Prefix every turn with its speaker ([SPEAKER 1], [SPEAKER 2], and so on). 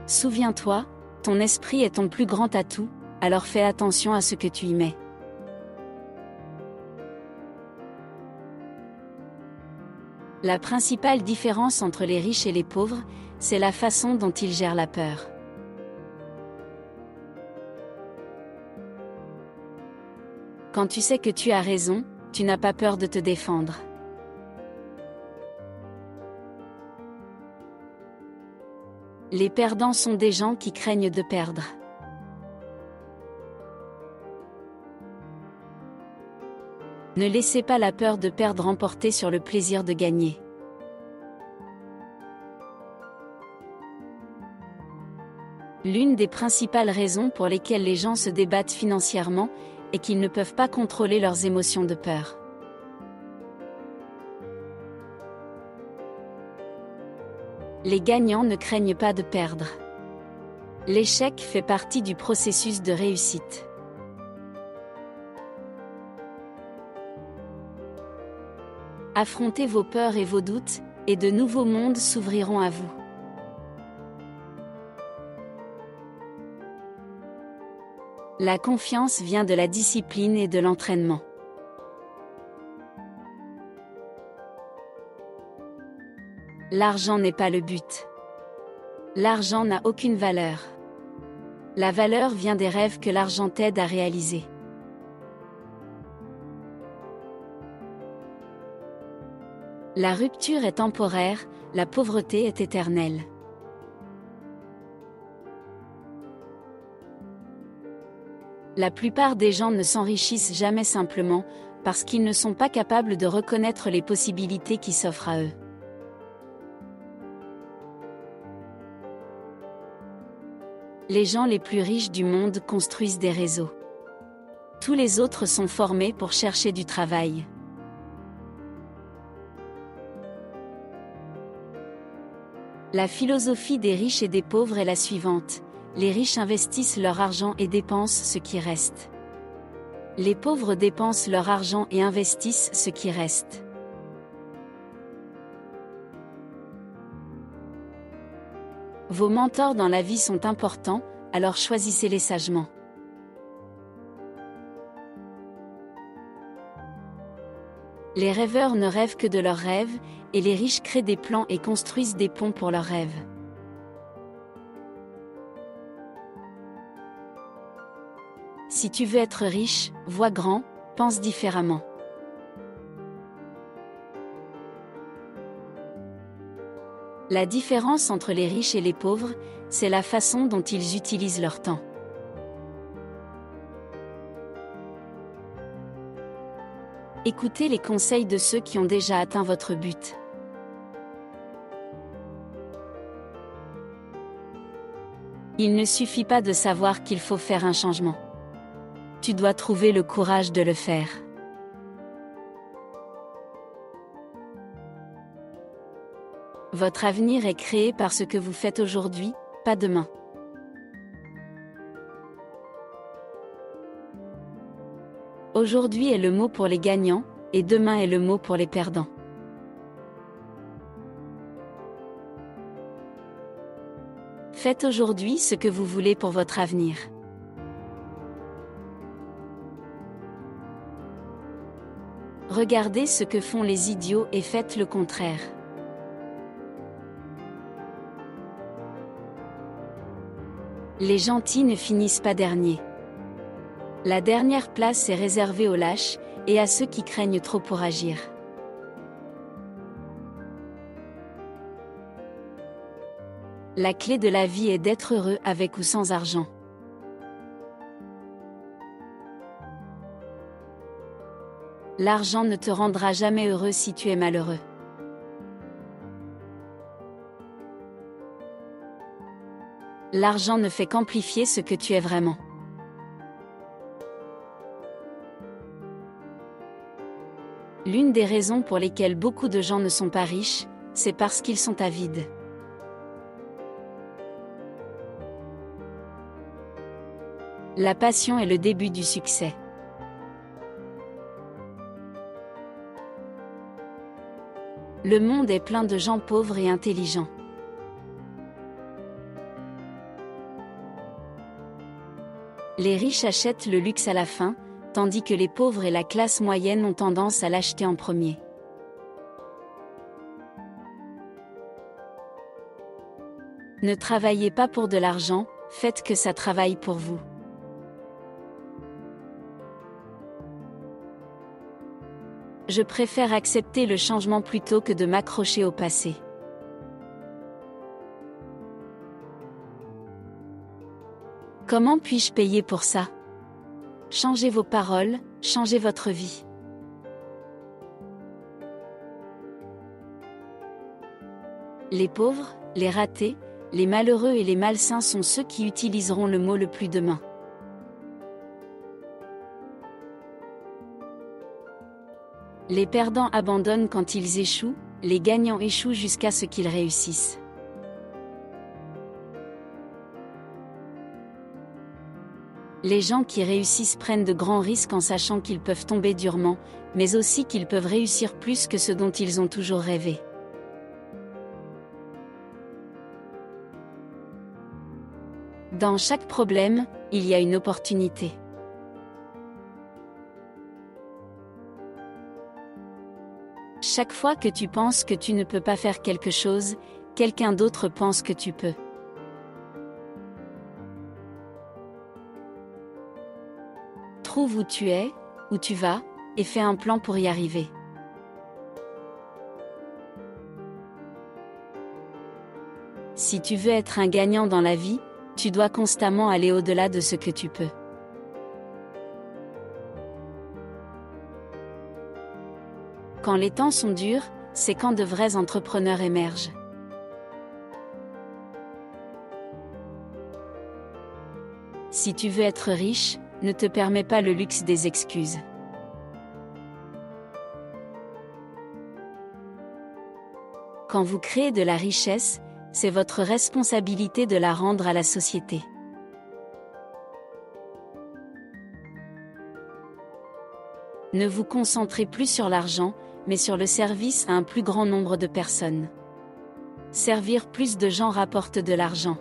[SPEAKER 1] Souviens-toi, ton esprit est ton plus grand atout, alors fais attention à ce que tu y mets. La principale différence entre les riches et les pauvres, c'est la façon dont ils gèrent la peur. Quand tu sais que tu as raison, tu n'as pas peur de te défendre. Les perdants sont des gens qui craignent de perdre. Ne laissez pas la peur de perdre emporter sur le plaisir de gagner. L'une des principales raisons pour lesquelles les gens se débattent financièrement est qu'ils ne peuvent pas contrôler leurs émotions de peur. Les gagnants ne craignent pas de perdre. L'échec fait partie du processus de réussite. Affrontez vos peurs et vos doutes, et de nouveaux mondes s'ouvriront à vous. La confiance vient de la discipline et de l'entraînement. L'argent n'est pas le but. L'argent n'a aucune valeur. La valeur vient des rêves que l'argent t'aide à réaliser. La rupture est temporaire, la pauvreté est éternelle. La plupart des gens ne s'enrichissent jamais simplement, parce qu'ils ne sont pas capables de reconnaître les possibilités qui s'offrent à eux. Les gens les plus riches du monde construisent des réseaux. Tous les autres sont formés pour chercher du travail. La philosophie des riches et des pauvres est la suivante. Les riches investissent leur argent et dépensent ce qui reste. Les pauvres dépensent leur argent et investissent ce qui reste. Vos mentors dans la vie sont importants, alors choisissez-les sagement. Les rêveurs ne rêvent que de leurs rêves, et les riches créent des plans et construisent des ponts pour leurs rêves. Si tu veux être riche, vois grand, pense différemment. La différence entre les riches et les pauvres, c'est la façon dont ils utilisent leur temps. Écoutez les conseils de ceux qui ont déjà atteint votre but. Il ne suffit pas de savoir qu'il faut faire un changement. Tu dois trouver le courage de le faire. Votre avenir est créé par ce que vous faites aujourd'hui, pas demain. Aujourd'hui est le mot pour les gagnants, et demain est le mot pour les perdants. Faites aujourd'hui ce que vous voulez pour votre avenir. Regardez ce que font les idiots et faites le contraire. Les gentils ne finissent pas derniers. La dernière place est réservée aux lâches, et à ceux qui craignent trop pour agir. La clé de la vie est d'être heureux avec ou sans argent. L'argent ne te rendra jamais heureux si tu es malheureux. L'argent ne fait qu'amplifier ce que tu es vraiment. L'une des raisons pour lesquelles beaucoup de gens ne sont pas riches, c'est parce qu'ils sont avides. La passion est le début du succès. Le monde est plein de gens pauvres et intelligents. Les riches achètent le luxe à la fin, tandis que les pauvres et la classe moyenne ont tendance à l'acheter en premier. Ne travaillez pas pour de l'argent, faites que ça travaille pour vous. Je préfère accepter le changement plutôt que de m'accrocher au passé. Comment puis-je payer pour ça? Changez vos paroles, changez votre vie. Les pauvres, les ratés, les malheureux et les malsains sont ceux qui utiliseront le mot le plus demain. Les perdants abandonnent quand ils échouent, les gagnants échouent jusqu'à ce qu'ils réussissent. Les gens qui réussissent prennent de grands risques en sachant qu'ils peuvent tomber durement, mais aussi qu'ils peuvent réussir plus que ce dont ils ont toujours rêvé. Dans chaque problème, il y a une opportunité. Chaque fois que tu penses que tu ne peux pas faire quelque chose, quelqu'un d'autre pense que tu peux. Trouve où tu es, où tu vas, et fais un plan pour y arriver. Si tu veux être un gagnant dans la vie, tu dois constamment aller au-delà de ce que tu peux. Quand les temps sont durs, c'est quand de vrais entrepreneurs émergent. Si tu veux être riche, ne te permets pas le luxe des excuses. Quand vous créez de la richesse, c'est votre responsabilité de la rendre à la société. Ne vous concentrez plus sur l'argent, mais sur le service à un plus grand nombre de personnes. Servir plus de gens rapporte de l'argent.